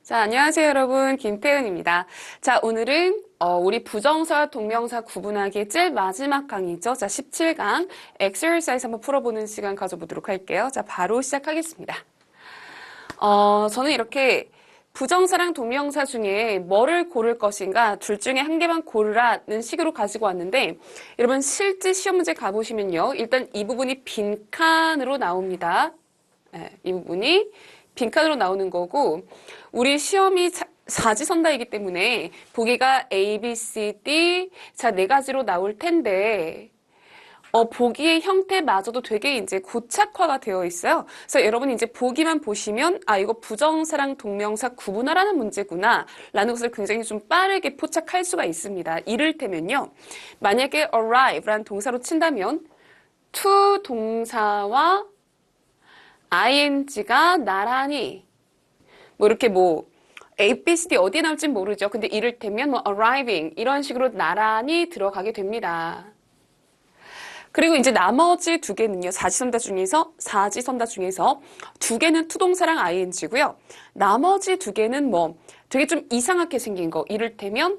자, 안녕하세요, 여러분. 김태은입니다. 자, 오늘은 우리 부정사, 동명사 구분하기의 제일 마지막 강의죠. 자, 17강 exercise 한번 풀어보는 시간 가져보도록 할게요. 자, 바로 시작하겠습니다. 저는 이렇게 부정사랑 동명사 중에 뭐를 고를 것인가 둘 중에 한 개만 고르라는 식으로 가지고 왔는데 여러분 실제 시험 문제 가보시면요. 일단 이 부분이 빈칸으로 나옵니다. 네, 이 부분이 빈칸으로 나오는 거고 우리 시험이 사지선다이기 때문에 보기가 A, B, C, D 자, 네 가지로 나올 텐데 보기의 형태마저도 되게 이제 고착화가 되어 있어요. 그래서 여러분이 이제 보기만 보시면 이거 부정사랑 동명사 구분하라는 문제구나 라는 것을 굉장히 좀 빠르게 포착할 수가 있습니다. 이를테면요. 만약에 arrive라는 동사로 친다면 to 동사와 ing가 나란히 이렇게 A, B, C, D 어디에 나올진 모르죠. 근데 이를테면 arriving 이런 식으로 나란히 들어가게 됩니다. 그리고 이제 나머지 두 개는요. 사지선다 중에서 두 개는 투동사랑 ing고요. 나머지 두 개는 되게 좀 이상하게 생긴 거. 이를테면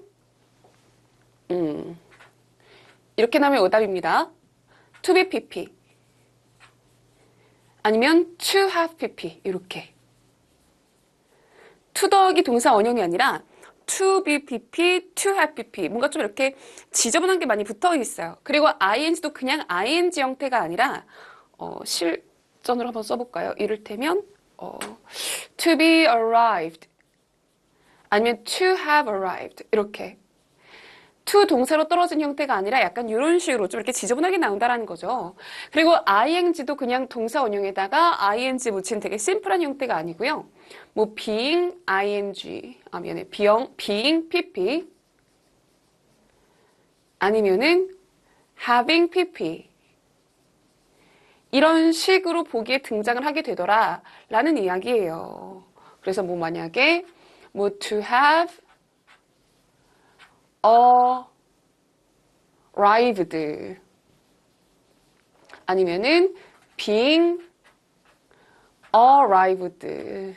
이렇게 나오면 오답입니다. to be pp 아니면 to have pp 이렇게. to 더하기 동사 원형이 아니라 to be pp, to have pp 뭔가 좀 이렇게 지저분한 게 많이 붙어 있어요. 그리고 ing도 그냥 ing 형태가 아니라 실전으로 한번 써볼까요? 이를테면 to be arrived 아니면 to have arrived 이렇게 to 동사로 떨어진 형태가 아니라 약간 이런 식으로 좀 이렇게 지저분하게 나온다라는 거죠. 그리고 ing도 그냥 동사 원형에다가 ing 붙이는 되게 심플한 형태가 아니고요. being ing, being pp 아니면은 having pp 이런 식으로 보기에 등장을 하게 되더라라는 이야기예요. 그래서 만약에 to have arrived 아니면은 being arrived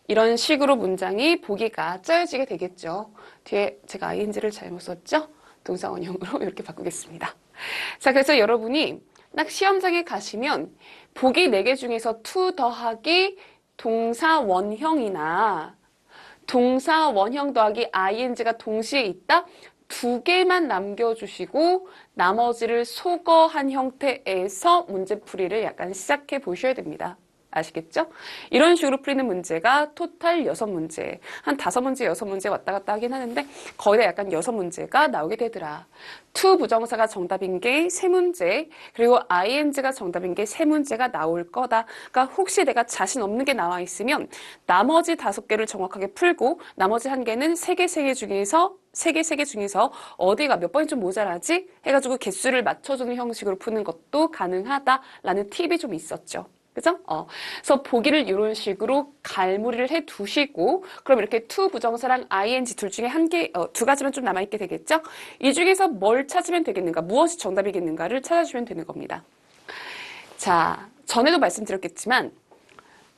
이런 식으로 문장이 보기가 짜여지게 되겠죠. 뒤에 제가 ing를 잘못 썼죠? 동사 원형으로 이렇게 바꾸겠습니다. 자, 그래서 여러분이 딱 시험장에 가시면 보기 4개 중에서 to 더하기 동사 원형이나 동사 원형 더하기 ing가 동시에 있다? 2개만 남겨주시고 나머지를 소거한 형태에서 문제풀이를 약간 시작해 보셔야 됩니다. 아시겠죠? 이런 식으로 풀리는 문제가 토탈 6문제, 한 5문제, 6문제 왔다 갔다 하긴 하는데 거의 다 약간 6문제가 나오게 되더라. to 부정사가 정답인 게 3문제, 그리고 ing가 정답인 게 3문제가 나올 거다. 그러니까 혹시 내가 자신 없는 게 나와 있으면 나머지 5개를 정확하게 풀고 나머지 1개는 3개 중에서 어디가 몇 번이 좀 모자라지? 해가지고 개수를 맞춰주는 형식으로 푸는 것도 가능하다라는 팁이 좀 있었죠. 그죠? 그래서 보기를 이런 식으로 갈무리를 해 두시고, 그럼 이렇게 to 부정사랑 ing 둘 중에 두 가지만 좀 남아있게 되겠죠? 이 중에서 뭘 찾으면 되겠는가, 무엇이 정답이겠는가를 찾아주면 되는 겁니다. 자, 전에도 말씀드렸겠지만,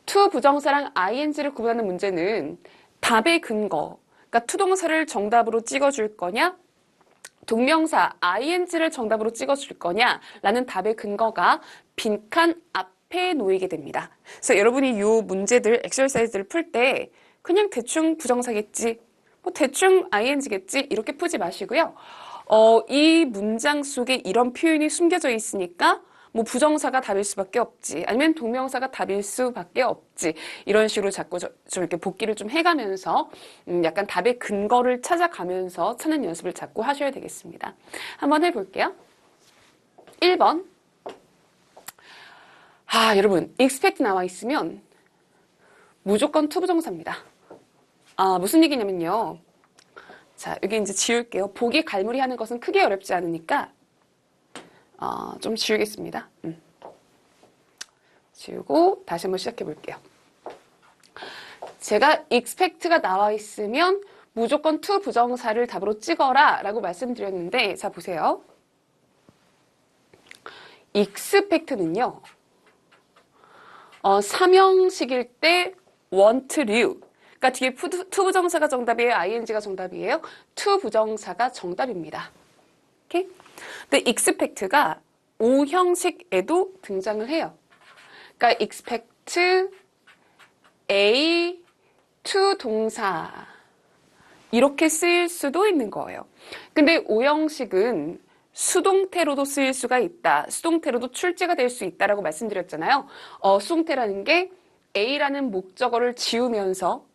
to 부정사랑 ing를 구분하는 문제는 답의 근거, 그러니까 to 동사를 정답으로 찍어줄 거냐, 동명사 ing를 정답으로 찍어줄 거냐, 라는 답의 근거가 빈칸 앞에 놓이게 됩니다. 그래서 여러분이 이 문제들, 엑서사이즈를 풀 때 그냥 대충 부정사겠지, 대충 ing겠지 이렇게 푸지 마시고요. 이 문장 속에 이런 표현이 숨겨져 있으니까 부정사가 답일 수밖에 없지, 아니면 동명사가 답일 수밖에 없지, 이런 식으로 자꾸 좀 이렇게 복기를 좀 해가면서 약간 답의 근거를 찾아가면서 찾는 연습을 자꾸 하셔야 되겠습니다. 한번 해볼게요. 1번. 여러분, expect 나와 있으면 무조건 to 부정사입니다. 무슨 얘기냐면요. 자, 여기 이제 지울게요. 보기 갈무리 하는 것은 크게 어렵지 않으니까 좀 지우겠습니다. 지우고 다시 한번 시작해 볼게요. 제가 expect가 나와 있으면 무조건 to 부정사를 답으로 찍어라 라고 말씀드렸는데, 자 보세요. expect는요. 삼형식일 때 want류. 그러니까 뒤에 to 부정사가 정답이에요? ing가 정답이에요? to 부정사가 정답입니다. 오케이? 근데 expect가 O 형식에도 등장을 해요. 그러니까 expect A to 동사 이렇게 쓰일 수도 있는 거예요. 근데 O 형식은 수동태로도 쓰일 수가 있다. 수동태로도 출제가 될 수 있다라고 말씀드렸잖아요. 수동태라는 게 A라는 목적어를 지우면서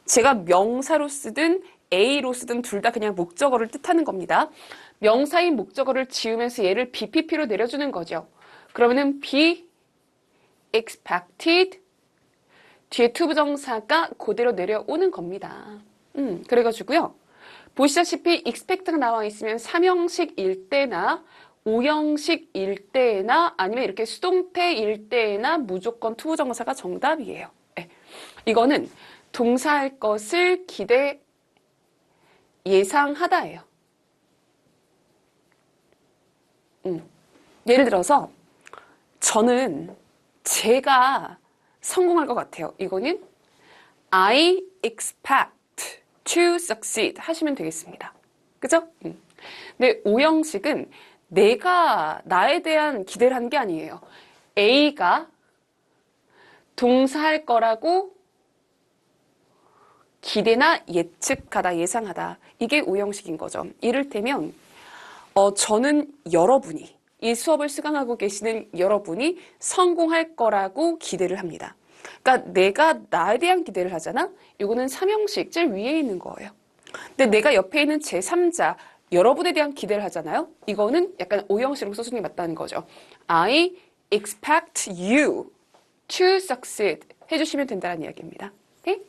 제가 명사로 쓰든 A로 쓰든 둘 다 그냥 목적어를 뜻하는 겁니다. 명사인 목적어를 지우면서 얘를 BPP로 내려주는 거죠. 그러면은 be expected 뒤에 to 부정사가 그대로 내려오는 겁니다. 그래가지고요. 보시다시피 expect가 나와 있으면 3형식일 때나 5형식일 때나 아니면 이렇게 수동태일 때나 무조건 to 부정사가 정답이에요. 네. 이거는 동사할 것을 기대 예상하다예요. 예를 들어서 저는 제가 성공할 것 같아요. 이거는 I expect to succeed 하시면 되겠습니다. 그죠? 근데 오형식은 내가 나에 대한 기대를 한 게 아니에요. A가 동사할 거라고 기대나 예측하다, 예상하다. 이게 오형식인 거죠. 이를테면 저는 여러분이 이 수업을 수강하고 계시는 여러분이 성공할 거라고 기대를 합니다. 그러니까 내가 나에 대한 기대를 하잖아? 이거는 3형식 제일 위에 있는 거예요. 근데 내가 옆에 있는 제3자 여러분에 대한 기대를 하잖아요? 이거는 약간 5형식으로 써주는 게 맞다는 거죠. I expect you to succeed 해주시면 된다는 이야기입니다. 오케이?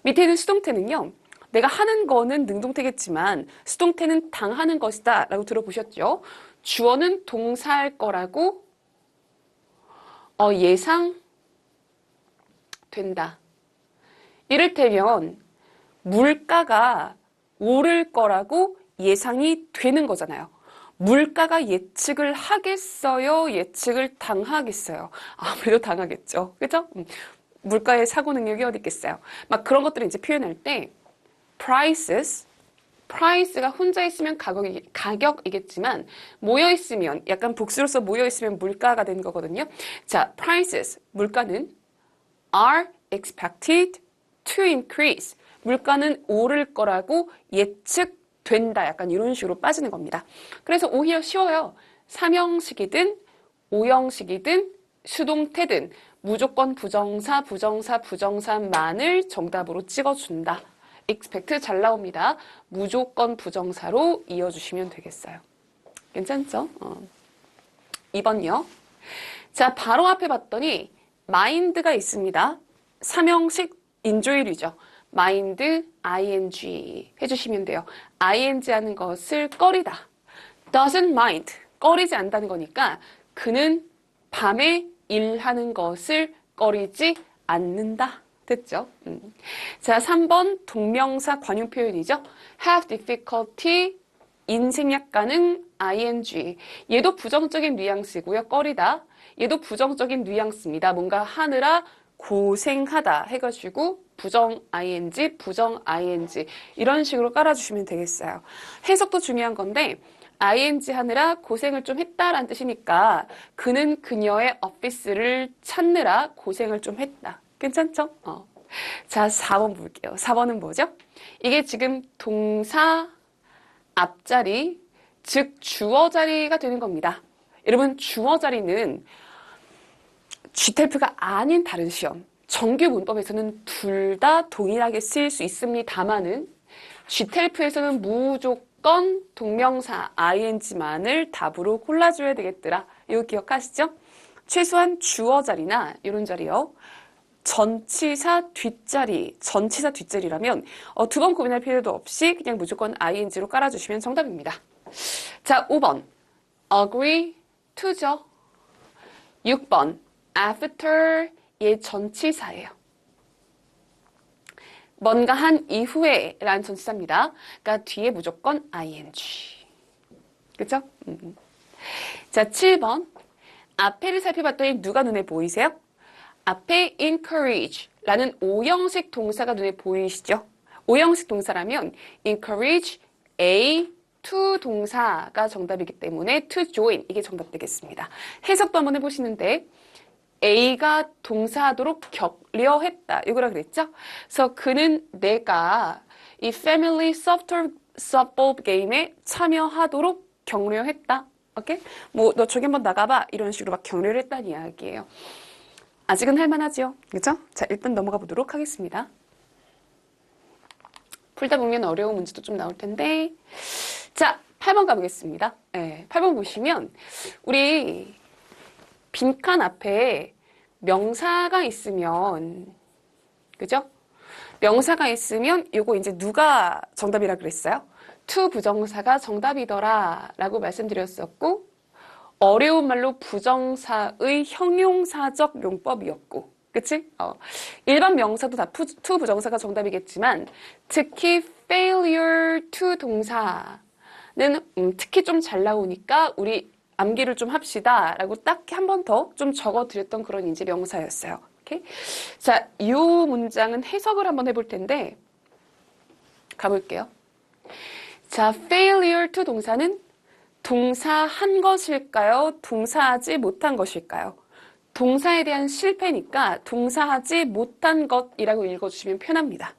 밑에 있는 수동태는요. 내가 하는 거는 능동태겠지만 수동태는 당하는 것이다 라고 들어보셨죠? 주어는 동사할 거라고 예상된다. 이를테면 물가가 오를 거라고 예상이 되는 거잖아요. 물가가 예측을 하겠어요? 예측을 당하겠어요? 아무래도 당하겠죠. 그죠? 물가의 사고 능력이 어디 있겠어요? 막 그런 것들을 이제 표현할 때 price가 혼자 있으면 가격이겠지만 모여 있으면 약간 복수로서 모여 있으면 물가가 되는 거거든요. 자, prices 물가는 are expected to increase. 물가는 오를 거라고 예측된다. 약간 이런 식으로 빠지는 겁니다. 그래서 오히려 쉬워요. 3형식이든 5형식이든 수동태든 무조건 부정사만을 정답으로 찍어준다. expect 잘 나옵니다. 무조건 부정사로 이어주시면 되겠어요. 괜찮죠? 2번요. 자, 바로 앞에 봤더니 mind가 있습니다. 3형식 인조일이죠. mind, ing 해주시면 돼요. ing 하는 것을 꺼리다. doesn't mind, 꺼리지 않다는 거니까 그는 밤에 일하는 것을 꺼리지 않는다. 됐죠? 자, 3번 동명사 관용 표현이죠. have difficulty, 인생약 가능, ing. 얘도 부정적인 뉘앙스고요. 꺼리다. 얘도 부정적인 뉘앙스입니다. 뭔가 하느라 고생하다 해가지고 부정 ing, 부정 ing 이런 식으로 깔아주시면 되겠어요. 해석도 중요한 건데 ing 하느라 고생을 좀 했다라는 뜻이니까 그는 그녀의 오피스를 찾느라 고생을 좀 했다. 괜찮죠? 자, 4번 볼게요. 4번은 뭐죠? 이게 지금 동사 앞자리, 즉 주어 자리가 되는 겁니다. 여러분, 주어 자리는 GTLF가 아닌 다른 시험, 정규 문법에서는 둘 다 동일하게 쓰일 수 있습니다만은 GTLF에서는 무조건 동명사 ing만을 답으로 골라줘야 되겠더라. 이거 기억하시죠? 최소한 주어 자리나 이런 자리요. 전치사 뒷자리라면 두 번 고민할 필요도 없이 그냥 무조건 ing로 깔아주시면 정답입니다. 자, 5번 agree to죠. 6번 after 얘 전치사예요. 뭔가 한 이후에 라는 전치사입니다. 그러니까 뒤에 무조건 ing. 그죠? 자, 7번 앞에를 살펴봤더니 누가 눈에 보이세요? 앞에 encourage, 라는 오형식 동사가 눈에 보이시죠? 오형식 동사라면 encourage A to 동사가 정답이기 때문에 to join 이게 정답 되겠습니다. 해석도 한번 해보시는데 A가 동사하도록 격려했다. 이거라 그랬죠? 그래서 그는 내가 이 패밀리 softball 게임에 참여하도록 격려했다. 오케이? 뭐 너 저기 한번 나가봐. 이런 식으로 막 격려를 했다는 이야기예요. 아직은 할만하죠? 그죠? 자, 일단 넘어가 보도록 하겠습니다. 풀다 보면 어려운 문제도 좀 나올 텐데. 자, 8번 가보겠습니다. 네, 8번 보시면 우리 빈칸 앞에 명사가 있으면, 그죠? 명사가 있으면 요거 이제 누가 정답이라 그랬어요? to 부정사가 정답이더라 라고 말씀드렸었고, 어려운 말로 부정사의 형용사적 용법이었고, 그치? 일반 명사도 다 to 부정사가 정답이겠지만, 특히 failure to 동사는 특히 좀 잘 나오니까 우리 암기를 좀 합시다 라고 딱 한 번 더 좀 적어드렸던 그런 이제 명사였어요. 오케이? 자, 이 문장은 해석을 한번 해볼 텐데 가볼게요. 자, failure to 동사는 동사한 것일까요? 동사하지 못한 것일까요? 동사에 대한 실패니까 동사하지 못한 것이라고 읽어주시면 편합니다.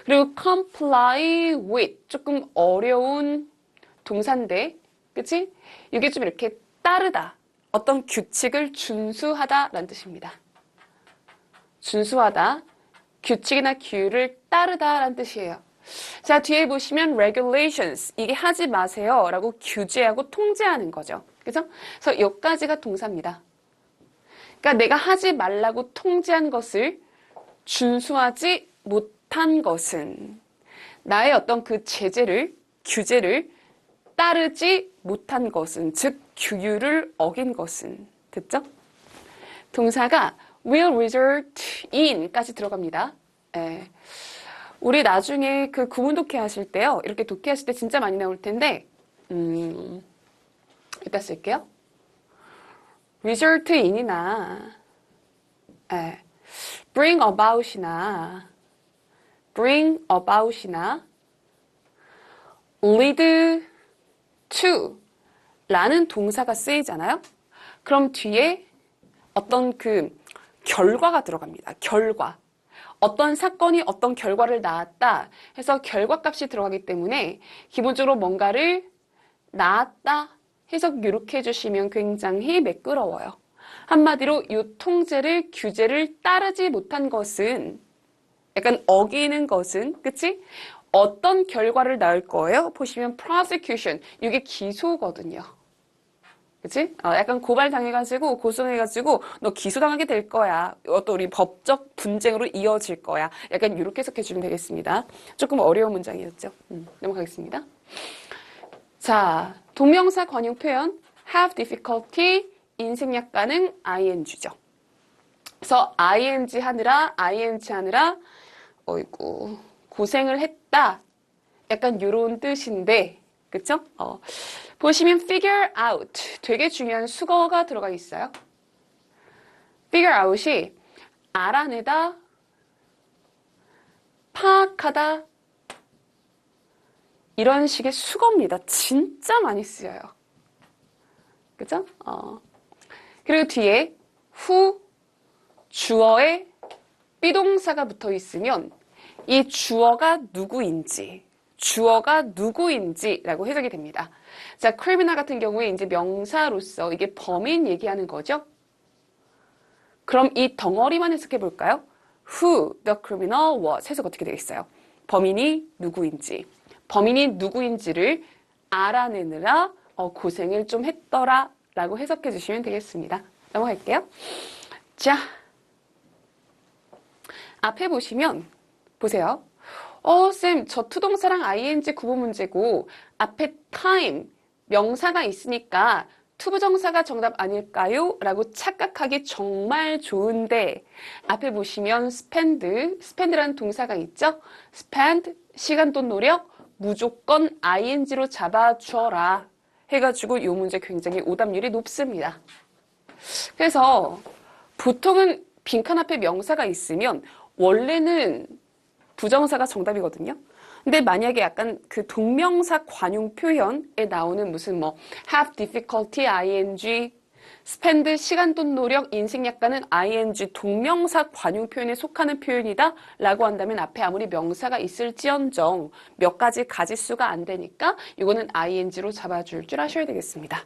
그리고 comply with 조금 어려운 동사인데, 그치? 이게 좀 이렇게 따르다, 어떤 규칙을 준수하다라는 뜻입니다. 준수하다, 규칙이나 규율을 따르다라는 뜻이에요. 자, 뒤에 보시면 regulations, 이게 하지 마세요 라고 규제하고 통제하는 거죠. 그죠? 그래서 여기까지가 동사입니다. 그러니까 내가 하지 말라고 통제한 것을 준수하지 못한 것은 나의 어떤 그 제재를, 규제를 따르지 못한 것은, 즉 규율을 어긴 것은. 됐죠? 동사가 will result in까지 들어갑니다. 예. 우리 나중에 그 구문 독해하실 때요, 이렇게 독해하실 때 진짜 많이 나올 텐데, 이따 쓸게요. result in이나, bring about이나, lead to 라는 동사가 쓰이잖아요? 그럼 뒤에 어떤 그 결과가 들어갑니다. 결과. 어떤 사건이 어떤 결과를 낳았다 해서 결과값이 들어가기 때문에 기본적으로 뭔가를 낳았다 해서 이렇게 해주시면 굉장히 매끄러워요. 한마디로 이 통제를, 규제를 따르지 못한 것은, 약간 어기는 것은, 그치? 어떤 결과를 낳을 거예요? 보시면 prosecution, 이게 기소거든요. 그치? 약간 고발당해가지고, 고소해가지고, 너 기소당하게 될 거야. 어떤 우리 법적 분쟁으로 이어질 거야. 약간 이렇게 해석해주면 되겠습니다. 조금 어려운 문장이었죠. 넘어가겠습니다. 자, 동명사 관용 표현, have difficulty, 인생약 가능, ing죠. 그래서 ing 하느라, 어이구, 고생을 했다. 약간 요런 뜻인데, 그쵸? 보시면 figure out, 되게 중요한 수거가 들어가 있어요. figure out이 알아내다, 파악하다, 이런 식의 수거입니다. 진짜 많이 쓰여요. 그죠? 그리고 뒤에 후, 주어에 비동사가 붙어 있으면 이 주어가 누구인지라고 해석이 됩니다. 자, criminal 같은 경우에 이제 명사로서 이게 범인 얘기하는 거죠? 그럼 이 덩어리만 해석해 볼까요? Who the criminal was. 해석 어떻게 되겠어요? 범인이 누구인지를 알아내느라 고생을 좀 했더라 라고 해석해 주시면 되겠습니다. 넘어갈게요. 자, 앞에 보시면 보세요. 쌤, 저 투동사랑 ing 구분 문제고 앞에 time, 명사가 있으니까 투부정사가 정답 아닐까요? 라고 착각하기 정말 좋은데 앞에 보시면 spend라는 동사가 있죠? spend, 시간 돈 노력, 무조건 ing로 잡아주어라 해가지고 이 문제 굉장히 오답률이 높습니다. 그래서 보통은 빈칸 앞에 명사가 있으면 원래는 부정사가 정답이거든요. 근데 만약에 약간 그 동명사 관용 표현에 나오는 무슨 뭐 have difficulty ing, spend 시간 돈 노력 인식 약간은 ing 동명사 관용 표현에 속하는 표현이다 라고 한다면 앞에 아무리 명사가 있을지언정 몇 가지 가지수가 안 되니까 이거는 ing로 잡아줄 줄 아셔야 되겠습니다.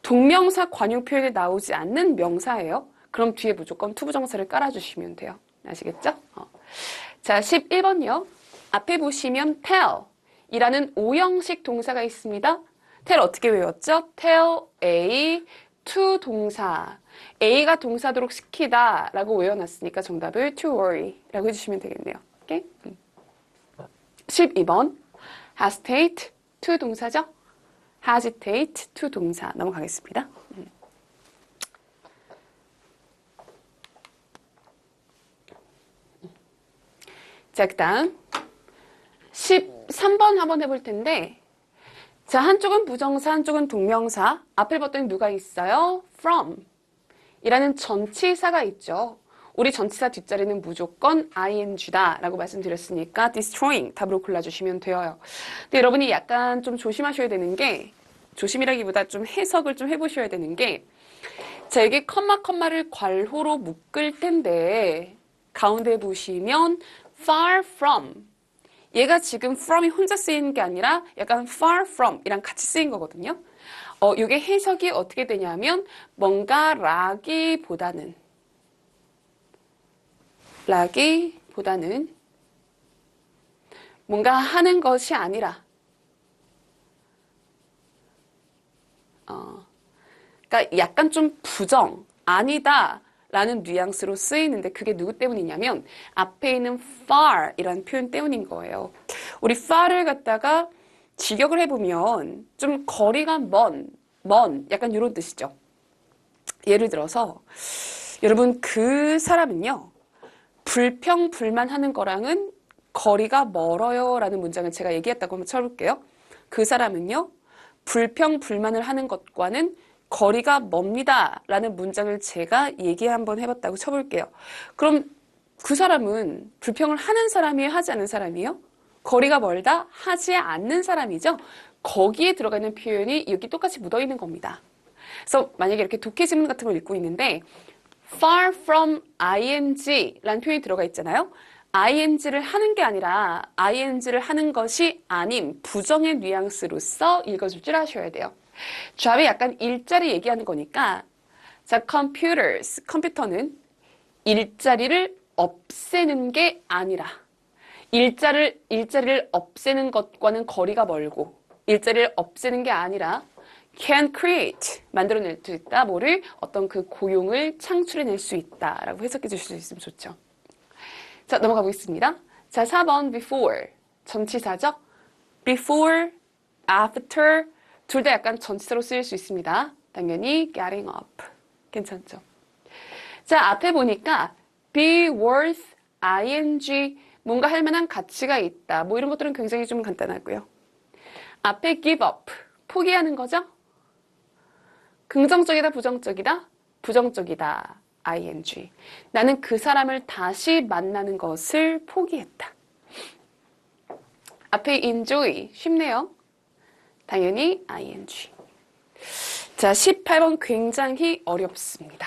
동명사 관용 표현에 나오지 않는 명사예요. 그럼 뒤에 무조건 투부정사를 깔아주시면 돼요. 아시겠죠? 자, 11번요. 앞에 보시면 tell 이라는 오형식 동사가 있습니다. tell 어떻게 외웠죠? tell A to 동사. A가 동사도록 시키다 라고 외워놨으니까 정답을 to worry 라고 해주시면 되겠네요. 오케이? 12번 hesitate to 동사죠? hesitate to 동사 넘어가겠습니다. 자, 그 다음 13번 한번 해볼 텐데 자, 한쪽은 부정사, 한쪽은 동명사. 앞을 봤더니 누가 있어요? from 이라는 전치사가 있죠. 우리 전치사 뒷자리는 무조건 ing다 라고 말씀드렸으니까 destroying 답으로 골라주시면 돼요. 근데 여러분이 약간 좀 조심하셔야 되는 게 조심이라기보다 좀 해석을 좀 해보셔야 되는 게 자, 여기 컴마를 괄호로 묶을 텐데 가운데 보시면 far from 얘가 지금 from이 혼자 쓰이는 게 아니라 약간 far from 이랑 같이 쓰인 거거든요. 이게 해석이 어떻게 되냐면 뭔가 라기보다는 뭔가 하는 것이 아니라 그러니까 약간 좀 부정 아니다 라는 뉘앙스로 쓰이는데 그게 누구 때문이냐면 앞에 있는 far 이라는 표현 때문인 거예요. 우리 far를 갖다가 직역을 해보면 좀 거리가 먼 약간 이런 뜻이죠. 예를 들어서 여러분 그 사람은요 불평불만하는 거랑은 거리가 멀어요 라는 문장을 제가 얘기했다고 한번 쳐볼게요. 그 사람은요 불평불만을 하는 것과는 거리가 멉니다 라는 문장을 제가 얘기 한번 해봤다고 쳐볼게요. 그럼 그 사람은 불평을 하는 사람이에요? 하지 않는 사람이에요? 거리가 멀다? 하지 않는 사람이죠? 거기에 들어가 있는 표현이 여기 똑같이 묻어있는 겁니다. 그래서 만약에 이렇게 독해 지문 같은 걸 읽고 있는데 far from ing 라는 표현이 들어가 있잖아요. ing를 하는 게 아니라 ing를 하는 것이 아닌 부정의 뉘앙스로서 읽어줄 줄 아셔야 돼요. job이 약간 일자리 얘기하는 거니까 자, computers, 컴퓨터는 일자리를 없애는 게 아니라 일자리를 없애는 것과는 거리가 멀고 일자리를 없애는 게 아니라 can create, 만들어낼 수 있다. 뭐를? 어떤 그 고용을 창출해낼 수 있다라고 해석해 주실 수 있으면 좋죠. 자, 넘어가 보겠습니다. 자, 4번 before, 전치사죠? before, after, 둘 다 약간 전치사로 쓰일 수 있습니다. 당연히 getting up, 괜찮죠? 자, 앞에 보니까 be worth, ing, 뭔가 할 만한 가치가 있다. 뭐 이런 것들은 굉장히 좀 간단하고요. 앞에 give up, 포기하는 거죠? 긍정적이다, 부정적이다? 부정적이다. ing. 나는 그 사람을 다시 만나는 것을 포기했다. 앞에 enjoy, 쉽네요. 당연히 ing. 자, 18번 굉장히 어렵습니다.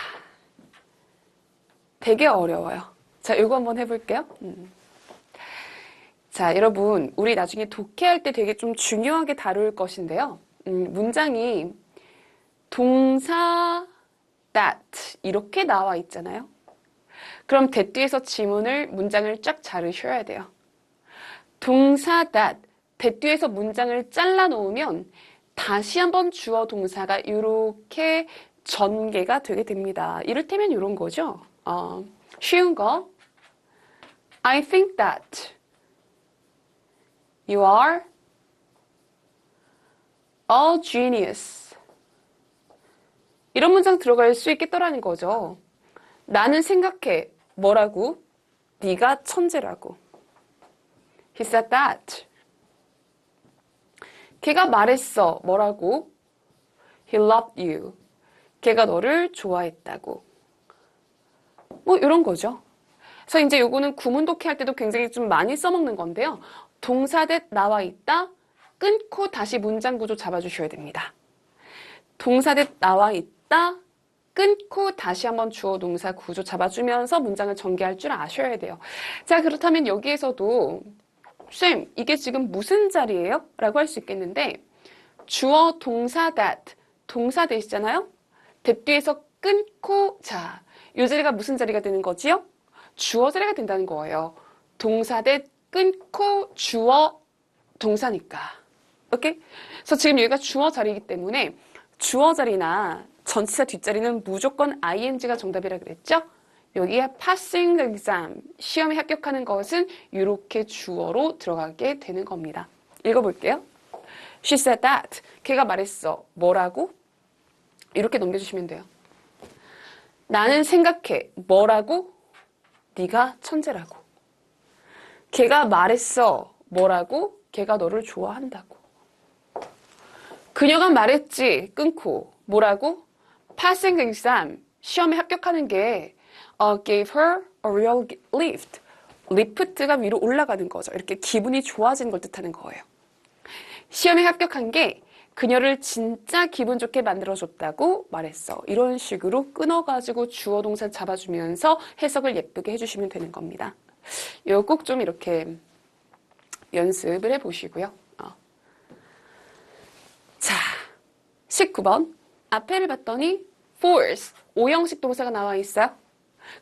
되게 어려워요. 자, 이거 한번 해볼게요. 자, 여러분, 우리 나중에 독해할 때 되게 좀 중요하게 다룰 것인데요. 문장이 동사 that 이렇게 나와 있잖아요. 그럼 that 뒤에서 지문을 문장을 쫙 자르셔야 돼요. 동사 that 뒤에서 문장을 잘라 놓으면 다시 한번 주어 동사가 이렇게 전개가 되게 됩니다. 이를테면 이런 거죠. 쉬운 거. I think that you are a genius. 이런 문장 들어갈 수 있겠더라는 거죠. 나는 생각해. 뭐라고? 네가 천재라고. He said that. 걔가 말했어. 뭐라고? He loved you. 걔가 너를 좋아했다고. 뭐 이런 거죠. 그래서 이제 요거는 구문 독해할 때도 굉장히 좀 많이 써먹는 건데요. 동사 that 나와 있다. 끊고 다시 문장 구조 잡아주셔야 됩니다. 동사 that 나와 있다. 끊고 다시 한번 주어 동사 구조 잡아주면서 문장을 전개할 줄 아셔야 돼요. 자, 그렇다면 여기에서도 쌤, 이게 지금 무슨 자리예요? 라고 할 수 있겠는데 주어 동사 that, 동사 that이잖아요? that 뒤에서 끊고 자, 이 자리가 무슨 자리가 되는 거지요? 주어 자리가 된다는 거예요. 동사 that 끊고 주어 동사니까. 오케이? 그래서 지금 여기가 주어 자리이기 때문에 주어 자리나 전치사 뒷자리는 무조건 ing가 정답이라 그랬죠? 여기에 passing the exam, 시험에 합격하는 것은 이렇게 주어로 들어가게 되는 겁니다. 읽어볼게요. She said that. 걔가 말했어. 뭐라고? 이렇게 넘겨주시면 돼요. 나는 생각해. 뭐라고? 네가 천재라고. 걔가 말했어. 뭐라고? 걔가 너를 좋아한다고. 그녀가 말했지. 끊고. 뭐라고? Passing the exam, 시험에 합격하는 게 gave her a real lift. 리프트가 위로 올라가는 거죠. 이렇게 기분이 좋아지는 걸 뜻하는 거예요. 시험에 합격한 게 그녀를 진짜 기분 좋게 만들어줬다고 말했어. 이런 식으로 끊어가지고 주어 동사 잡아주면서 해석을 예쁘게 해주시면 되는 겁니다. 이거 꼭 좀 이렇게 연습을 해보시고요. 자, 19번. 앞에를 봤더니 force, 오형식 동사가 나와 있어요.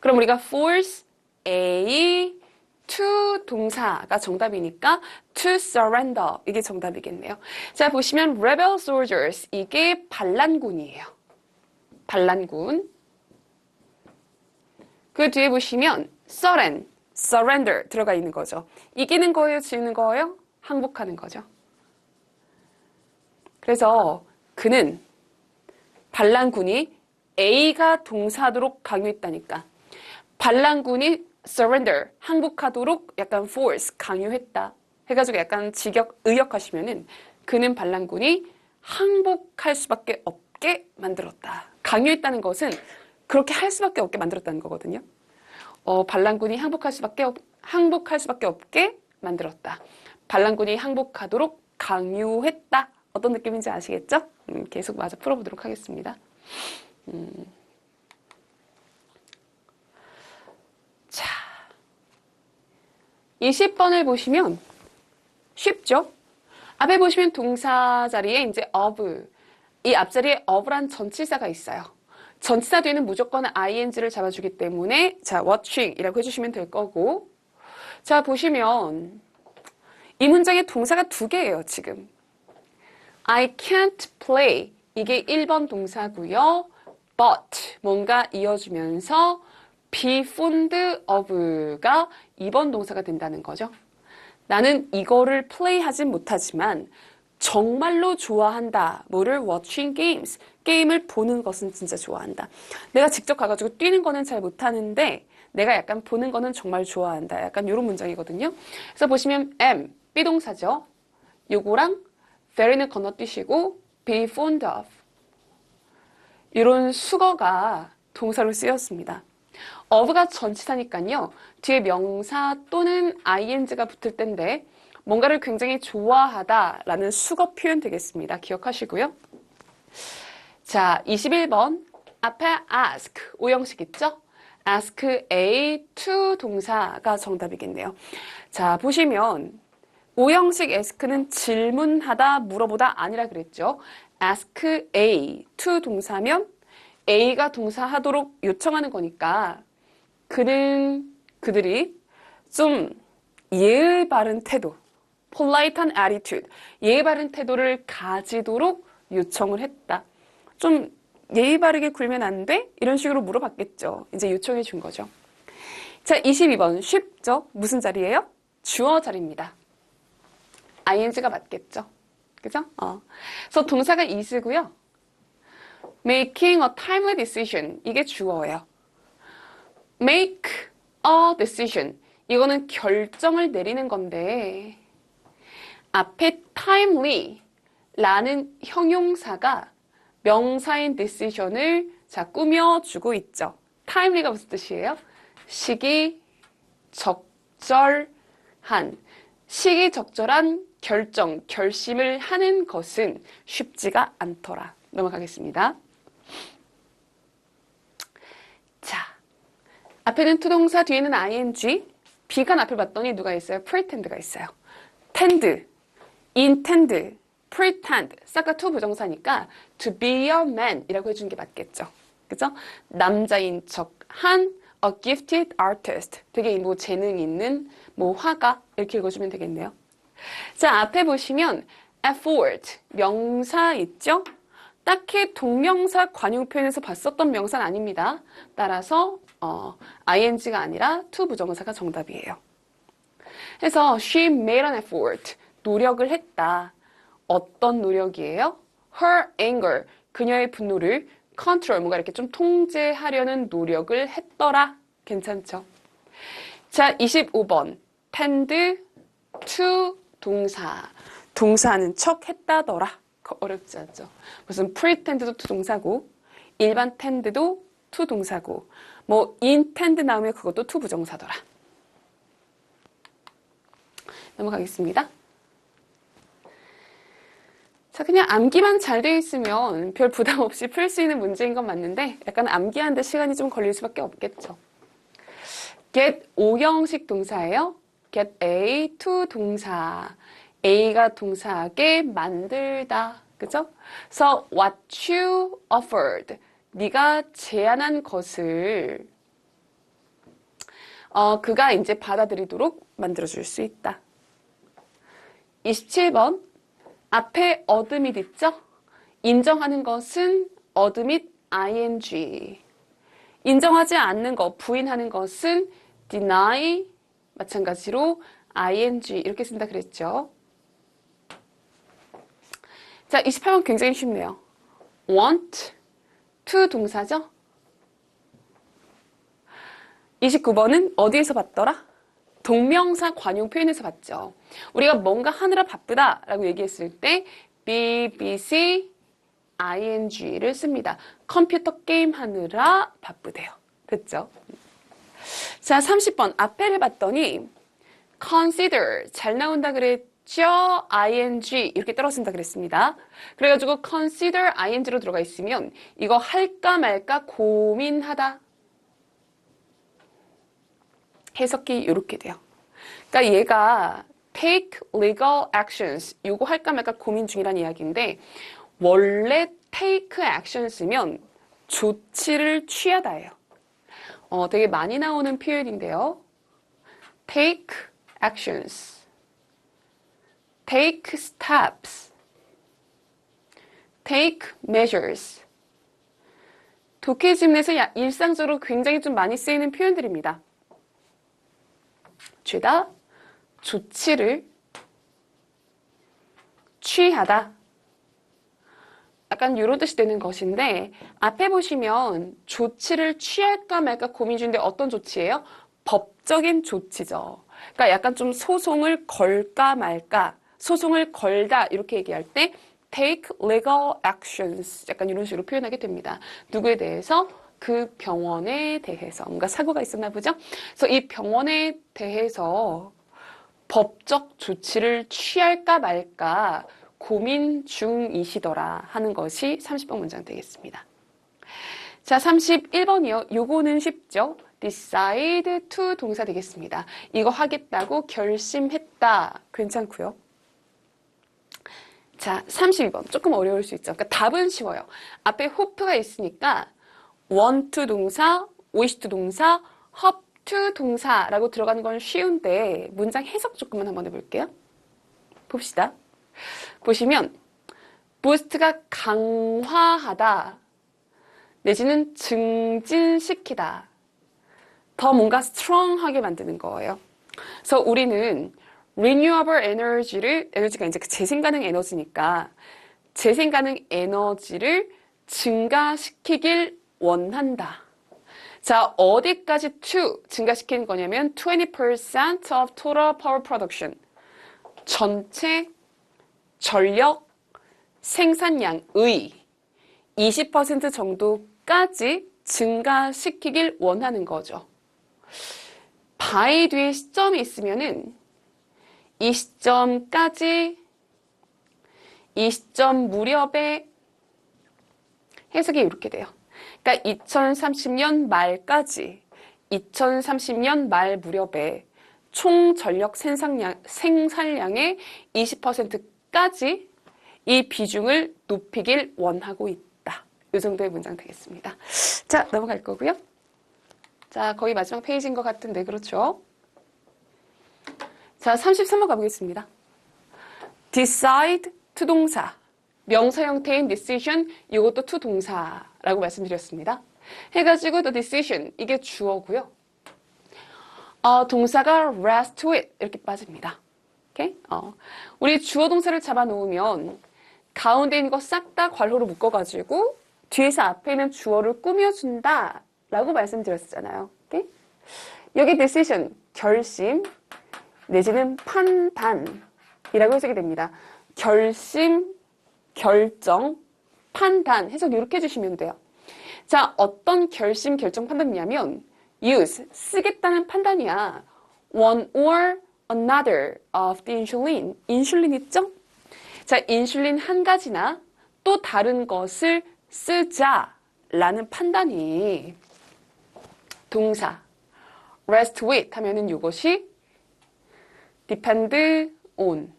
그럼 우리가 force A to 동사가 정답이니까 to surrender 이게 정답이겠네요. 자, 보시면 rebel soldiers 이게 반란군이에요. 반란군. 그 뒤에 보시면 surrender 들어가 있는 거죠. 이기는 거예요, 지는 거예요? 항복하는 거죠. 그래서 그는 반란군이 A가 동사하도록 강요했다니까. 반란군이 surrender, 항복하도록 약간 force, 강요했다. 해가지고 약간 직역, 의역하시면은 그는 반란군이 항복할 수밖에 없게 만들었다. 강요했다는 것은 그렇게 할 수밖에 없게 만들었다는 거거든요. 반란군이 항복할 수밖에 없게 만들었다. 반란군이 항복하도록 강요했다. 어떤 느낌인지 아시겠죠? 계속 마저 풀어보도록 하겠습니다. 자, 20번을 보시면 쉽죠? 앞에 보시면 동사 자리에 이제 of, 이 앞자리에 of란 전치사가 있어요. 전치사 뒤에는 무조건 ing를 잡아주기 때문에 자, watching이라고 해주시면 될 거고 자, 보시면 이 문장에 동사가 두 개예요, 지금. I can't play. 이게 1번 동사고요. But 뭔가 이어주면서 be fond of가 2번 동사가 된다는 거죠. 나는 이거를 플레이하진 못하지만 정말로 좋아한다. 뭐를? watching games. 게임을 보는 것은 진짜 좋아한다. 내가 직접 가가지고 뛰는 거는 잘 못하는데 내가 약간 보는 거는 정말 좋아한다. 약간 이런 문장이거든요. 그래서 보시면 am, 비동사죠. 요거랑 very는 건너뛰시고 be fond of 이런 수거가 동사로 쓰였습니다. of가 전치사니까요. 뒤에 명사 또는 ing가 붙을 텐데 뭔가를 굉장히 좋아하다라는 수거 표현 되겠습니다. 기억하시고요. 자, 21번 앞에 ask, 오형식 있죠? ask A to 동사가 정답이겠네요. 자, 보시면 오형식 ask는 질문하다, 물어보다 아니라 그랬죠. ask A to 동사면 A가 동사하도록 요청하는 거니까 그들이 좀 예의 바른 태도, polite한 attitude, 예의 바른 태도를 가지도록 요청을 했다. 좀 예의 바르게 굴면 안 돼? 이런 식으로 물어봤겠죠. 이제 요청해 준 거죠. 자, 22번 쉽죠? 무슨 자리예요? 주어 자리입니다. ing가 맞겠죠? 그죠? 그래서 동사가 is고요. making a timely decision 이게 주어예요. make a decision 이거는 결정을 내리는 건데 앞에 timely 라는 형용사가 명사인 decision을 자 꾸며주고 있죠. timely가 무슨 뜻이에요? 시기적인 적절한, 시기적절한 결심을 하는 것은 쉽지가 않더라. 넘어가겠습니다. 자, 앞에는 투동사, 뒤에는 ing, 비관 앞을 봤더니 누가 있어요? pretend가 있어요. tend, intend, pretend, 싹 다 to 부정사니까 to be a man 이라고 해주는 게 맞겠죠. 그죠? 남자인 척한 a gifted artist, 되게 뭐 재능 있는 뭐 화가 이렇게 읽어주면 되겠네요. 자, 앞에 보시면 afford, 명사 있죠? 딱히 동명사 관용 표현에서 봤었던 명사는 아닙니다. 따라서 ing가 아니라 to 부정사가 정답이에요. 그래서 she made an effort, 노력을 했다. 어떤 노력이에요? her anger, 그녀의 분노를 control, 뭔가 이렇게 좀 통제하려는 노력을 했더라. 괜찮죠? 자, 25번 tend to 동사, 동사하는 척 했다더라. 어렵지 않죠? 무슨 pretend도 to 동사고 일반 tend도 to 동사고 뭐 intend 나오면 그것도 to 부정사더라. 넘어가겠습니다. 자, 그냥 암기만 잘 돼 있으면 별 부담 없이 풀 수 있는 문제인 건 맞는데 약간 암기하는데 시간이 좀 걸릴 수밖에 없겠죠. get 오형식 동사예요. get A to 동사. A가 동사하게 만들다. 그죠? 그래서 what you offered. 네가 제안한 것을 그가 이제 받아들이도록 만들어줄 수 있다. 27번 앞에 admit 있죠? 인정하는 것은 admit ing. 인정하지 않는 것, 부인하는 것은 deny, 마찬가지로 ing 이렇게 쓴다 그랬죠. 자, 28번 굉장히 쉽네요. want, to 동사죠? 29번은 어디에서 봤더라? 동명사 관용 표현에서 봤죠. 우리가 뭔가 하느라 바쁘다라고 얘기했을 때 be busy, ing를 씁니다. 컴퓨터 게임 하느라 바쁘대요. 됐죠? 자, 30번 앞에를 봤더니 consider 잘 나온다 그랬죠? ing 이렇게 떨어진다 그랬습니다. 그래가지고 consider ing로 들어가 있으면 이거 할까 말까 고민하다. 해석이 이렇게 돼요. 그러니까 얘가 take legal actions 요거 할까 말까 고민 중이란 이야기인데 원래 take action 쓰면 조치를 취하다예요. 되게 많이 나오는 표현인데요. take actions, take steps, take measures. 독해집 내에서 일상적으로 굉장히 좀 많이 쓰이는 표현들입니다. 죄다, 조치를 취하다. 약간 이런 뜻이 되는 것인데 앞에 보시면 조치를 취할까 말까 고민 중인데 어떤 조치예요? 법적인 조치죠. 그러니까 약간 좀 소송을 걸까 말까, 소송을 걸다 이렇게 얘기할 때 take legal actions 약간 이런 식으로 표현하게 됩니다. 누구에 대해서? 그 병원에 대해서 뭔가 사고가 있었나 보죠? 그래서 이 병원에 대해서 법적 조치를 취할까 말까 고민 중이시더라 하는 것이 30번 문장 되겠습니다. 자, 31번이요. 요거는 쉽죠? decide to 동사 되겠습니다. 이거 하겠다고 결심했다. 괜찮고요. 자, 32번. 조금 어려울 수 있죠. 그러니까 답은 쉬워요. 앞에 hope가 있으니까 want to 동사, wish to 동사, hope to 동사라고 들어가는 건 쉬운데 문장 해석 조금만 한번 해볼게요. 봅시다. 보시면 boost가 강화하다 내지는 증진시키다 더 뭔가 strong하게 만드는 거예요. 그래서 우리는 renewable 에너지가 이제 재생가능 에너지니까 재생가능 에너지를 증가시키길 원한다. 자, 어디까지 to 증가시키는 거냐면 20% of total power production. 전체 전력 생산량의 20% 정도까지 증가시키길 원하는 거죠. by 뒤에 시점이 있으면은 이 시점까지, 이 시점 무렵에 해석이 이렇게 돼요. 그러니까 2030년 말까지, 2030년 말 무렵에 총 전력 생산량의 20%까지 이 비중을 높이길 원하고 있다. 이 정도의 문장 되겠습니다. 자, 넘어갈 거고요. 자, 거의 마지막 페이지인 것 같은데, 그렇죠? 자, 33번 가보겠습니다. decide to 동사. 명사 형태인 decision, 이것도 to 동사라고 말씀드렸습니다. 해가지고 the decision, 이게 주어고요. 동사가 rest to it, 이렇게 빠집니다. 오케이? 우리 주어 동사를 잡아놓으면 가운데 있는 거 싹 다 괄호로 묶어가지고 뒤에서 앞에 있는 주어를 꾸며준다 라고 말씀드렸잖아요. 오케이? 여기 decision, 결심, 내지는 판단이라고 해석이 됩니다. 결심, 결정, 판단, 해석 이렇게 해주시면 돼요. 자, 어떤 결심, 결정, 판단이냐면 use, 쓰겠다는 판단이야. one or another of the insulin. 인슐린 있죠? 자, 인슐린 한 가지나 또 다른 것을 쓰자라는 판단이 동사 rest with 하면은 이것이 depend on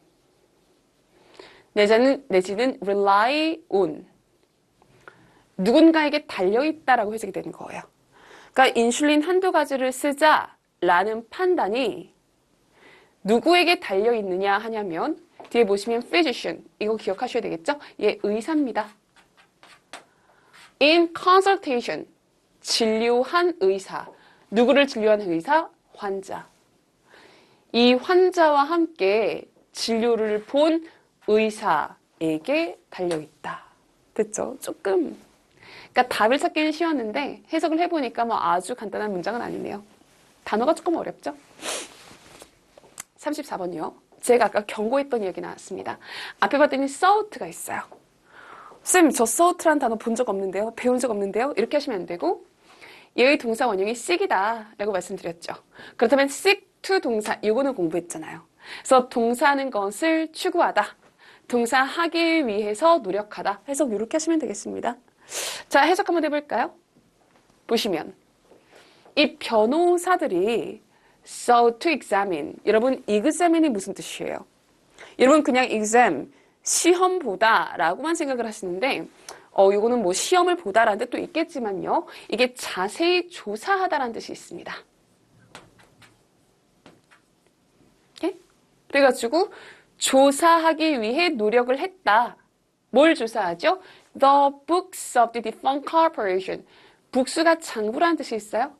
내지는 rely on 누군가에게 달려있다라고 해석이 되는 거예요. 그러니까 인슐린 한두 가지를 쓰자라는 판단이 누구에게 달려있느냐 하냐면 뒤에 보시면 physician, 이거 기억하셔야 되겠죠? 얘 의사입니다. in consultation, 진료한 의사. 누구를 진료한 의사? 환자. 이 환자와 함께 진료를 본 의사에게 달려있다. 됐죠? 조금. 그러니까 답을 찾기는 쉬웠는데 해석을 해보니까 뭐 아주 간단한 문장은 아니네요. 단어가 조금 어렵죠? 34번이요. 제가 아까 경고했던 이야기 나왔습니다. 앞에 봤더니 sought가 있어요. 쌤, 저 sought라는 단어 본 적 없는데요? 배운 적 없는데요? 이렇게 하시면 안 되고 얘의 동사 원형이 seek이다 라고 말씀드렸죠. 그렇다면 seek to 동사, 이거는 공부했잖아요. 그래서 동사하는 것을 추구하다. 동사하기 위해서 노력하다. 해석 이렇게 하시면 되겠습니다. 자, 해석 한번 해볼까요? 보시면 이 변호사들이 so to examine. 여러분, examine이 무슨 뜻이에요? 여러분 그냥 exam, 시험 보다 라고만 생각을 하시는데 이거는 뭐 시험을 보다라는 뜻도 있겠지만요. 이게 자세히 조사하다라는 뜻이 있습니다. 오케이? 그래가지고 조사하기 위해 노력을 했다. 뭘 조사하죠? The books of the defunct corporation. 북수가 장부라는 뜻이 있어요?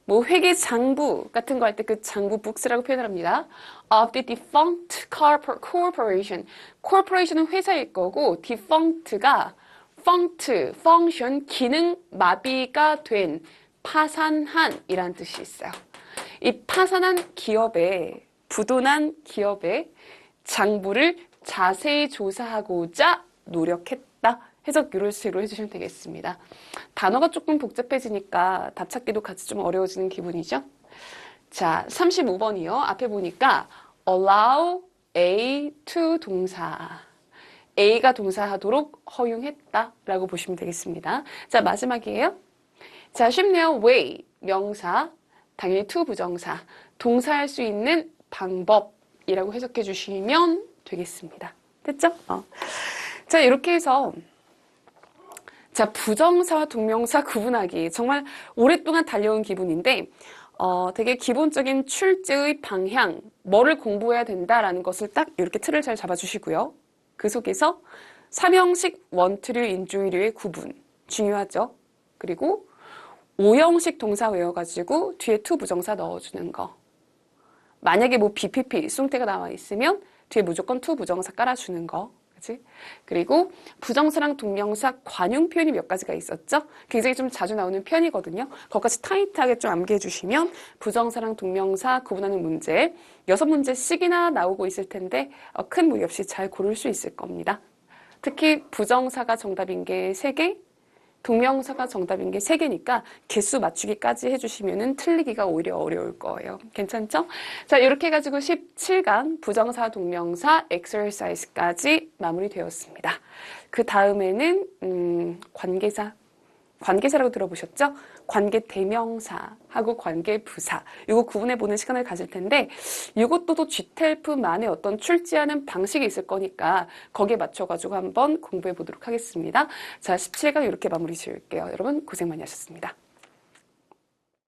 뭐 회계 장부 같은 거 할 때 그 장부 books라고 표현을 합니다. Of the defunct corporation. corporation은 회사일 거고 defunct가 function, 기능 마비가 된, 파산한 이라는 뜻이 있어요. 이 파산한 기업에, 부도난 기업의 장부를 자세히 조사하고자 노력했다. 해석 이런 식으로 해주시면 되겠습니다. 단어가 조금 복잡해지니까 답 찾기도 같이 좀 어려워지는 기분이죠. 자, 35번이요. 앞에 보니까 allow A to 동사. A가 동사하도록 허용했다 라고 보시면 되겠습니다. 자, 마지막이에요. 자, 쉽네요. way, 명사, 당연히 to 부정사, 동사할 수 있는 방법이라고 해석해 주시면 되겠습니다. 됐죠? 자, 이렇게 해서 자, 부정사와 동명사 구분하기. 정말 오랫동안 달려온 기분인데 되게 기본적인 출제의 방향, 뭐를 공부해야 된다라는 것을 딱 이렇게 틀을 잘 잡아주시고요. 그 속에서 삼형식 원투류, 인조이류의 구분 중요하죠. 그리고 오형식 동사 외워가지고 뒤에 to 부정사 넣어주는 거. 만약에 뭐 BPP, 숭태가 나와 있으면 뒤에 무조건 to 부정사 깔아주는 거. 그리고 부정사랑 동명사 관용 표현이 몇 가지가 있었죠? 굉장히 좀 자주 나오는 편이거든요. 그것까지 타이트하게 좀 암기해 주시면 부정사랑 동명사 구분하는 문제 6문제씩이나 나오고 있을 텐데 큰 무리 없이 잘 고를 수 있을 겁니다. 특히 부정사가 정답인 게 3개, 동명사가 정답인 게 3개니까 개수 맞추기까지 해주시면은 틀리기가 오히려 어려울 거예요. 괜찮죠? 자, 이렇게 해가지고 17강 부정사, 동명사, exercise까지 마무리되었습니다. 그 다음에는 관계사라고 들어보셨죠? 관계대명사하고 관계부사. 이거 구분해보는 시간을 가질 텐데 이것도 또 GTLF만의 어떤 출제하는 방식이 있을 거니까 거기에 맞춰가지고 한번 공부해 보도록 하겠습니다. 자, 17강 이렇게 마무리 지을게요. 여러분 고생 많이 하셨습니다.